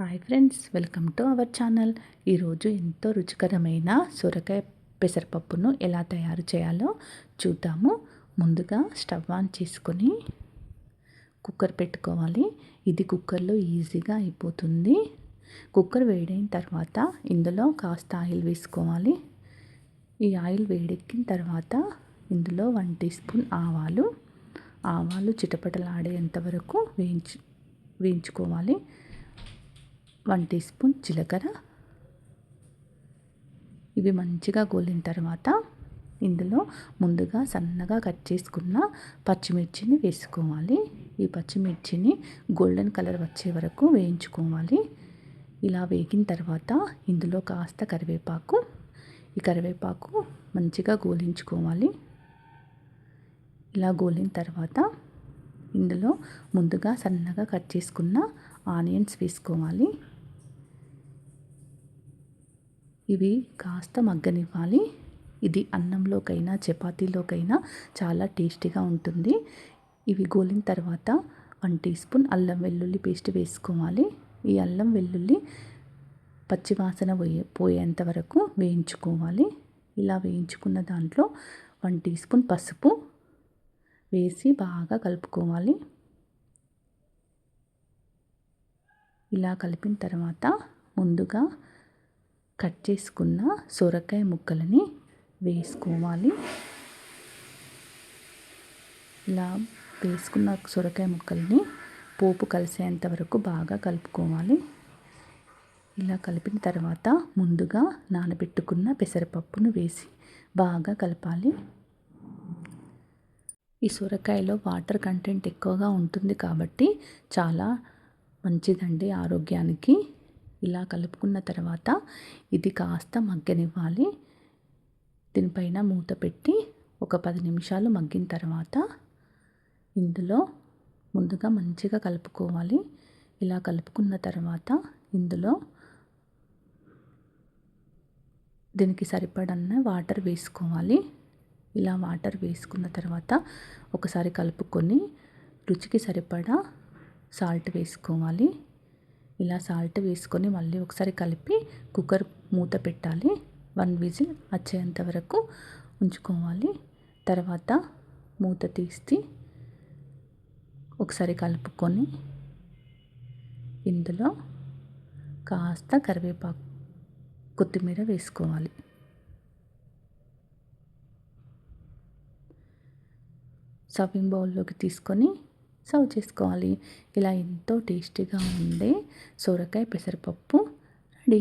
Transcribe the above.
Hi friends, welcome to our channel. ఈరోజు ఎంతో రుచికరమైన సొరకాయ పెసరపప్పును ఎలా తయారు చేయాలో చూద్దాము. ముందుగా స్టవ్ ఆన్ చేసుకొని కుక్కర్ పెట్టుకోవాలి. ఇది కుక్కర్లో ఈజీగా అయిపోతుంది. కుక్కర్ వేడైన తర్వాత ఇందులో కాస్త ఆయిల్ వేసుకోవాలి. ఈ ఆయిల్ వేడెక్కిన తర్వాత ఇందులో 1 టీ స్పూన్ ఆవాలు చిటపటలాడేంత వరకు వేయించుకోవాలి. 1 టీ స్పూన్ జీలకర్ర. ఇవి మంచిగా గోలిన తర్వాత ఇందులో ముందుగా సన్నగా కట్ చేసుకున్న పచ్చిమిర్చిని వేసుకోవాలి. ఈ పచ్చిమిర్చిని గోల్డెన్ కలర్ వచ్చే వరకు వేయించుకోవాలి. ఇలా వేగిన తర్వాత ఇందులో కాస్త కరివేపాకు. ఈ కరివేపాకు మంచిగా గోలించుకోవాలి. ఇలా గోలిన తర్వాత ఇందులో ముందుగా సన్నగా కట్ చేసుకున్న ఆనియన్స్ వేసుకోవాలి. ఇవి కాస్త మగ్గనివ్వాలి. ఇది అన్నంలోకైనా చపాతీలోకైనా చాలా టేస్టీగా ఉంటుంది. ఇవి గోలిన తర్వాత 1 టీ స్పూన్ అల్లం వెల్లుల్లి పేస్ట్ వేసుకోవాలి. ఈ అల్లం వెల్లుల్లి పచ్చివాసన పోయేంత వరకు వేయించుకోవాలి. ఇలా వేయించుకున్న దాంట్లో 1 టీ స్పూన్ పసుపు వేసి బాగా కలుపుకోవాలి. ఇలా కలిపిన తర్వాత ముందుగా కట్ చేసుకున్న సొరకాయ ముక్కలని వేసుకోవాలి. ఇలా వేసుకున్న సొరకాయ ముక్కల్ని పోపు కలిసేంత వరకు బాగా కలుపుకోవాలి. ఇలా కలిపిన తర్వాత ముందుగా నానబెట్టుకున్న పెసరపప్పును వేసి బాగా కలపాలి. ఈ సొరకాయలో వాటర్ కంటెంట్ ఎక్కువగా ఉంటుంది కాబట్టి చాలా మంచిదండి ఆరోగ్యానికి. ఇలా కలుపుకున్న తర్వాత ఇది కాస్త మగ్గనివ్వాలి. దీనిపైన మూత పెట్టి ఒక 10 నిమిషాలు మగ్గిన తర్వాత ఇందులో ముందుగా మంచిగా కలుపుకోవాలి. ఇలా కలుపుకున్న తర్వాత ఇందులో దీనికి సరిపడన్న వాటర్ వేసుకోవాలి. ఇలా వాటర్ వేసుకున్న తర్వాత ఒకసారి కలుపుకొని రుచికి సరిపడా సాల్ట్ వేసుకోవాలి. ఇలా సాల్ట్ వేసుకొని మళ్ళీ ఒకసారి కలిపి కుక్కర్ మూత పెట్టాలి. 1 విజిల్ వచ్చేంత వరకు ఉంచుకోవాలి. తర్వాత మూత తీసి ఒకసారి కలుపుకొని ఇందులో కాస్త కరివేపాకు కొత్తిమీర వేసుకోవాలి. సర్వింగ్ బౌల్లోకి తీసుకొని సర్వ్ చేసుకోవాలి. ఇలా ఎంతో టేస్టీగా ఉండే సొరకాయ పెసరపప్పు రెడీ.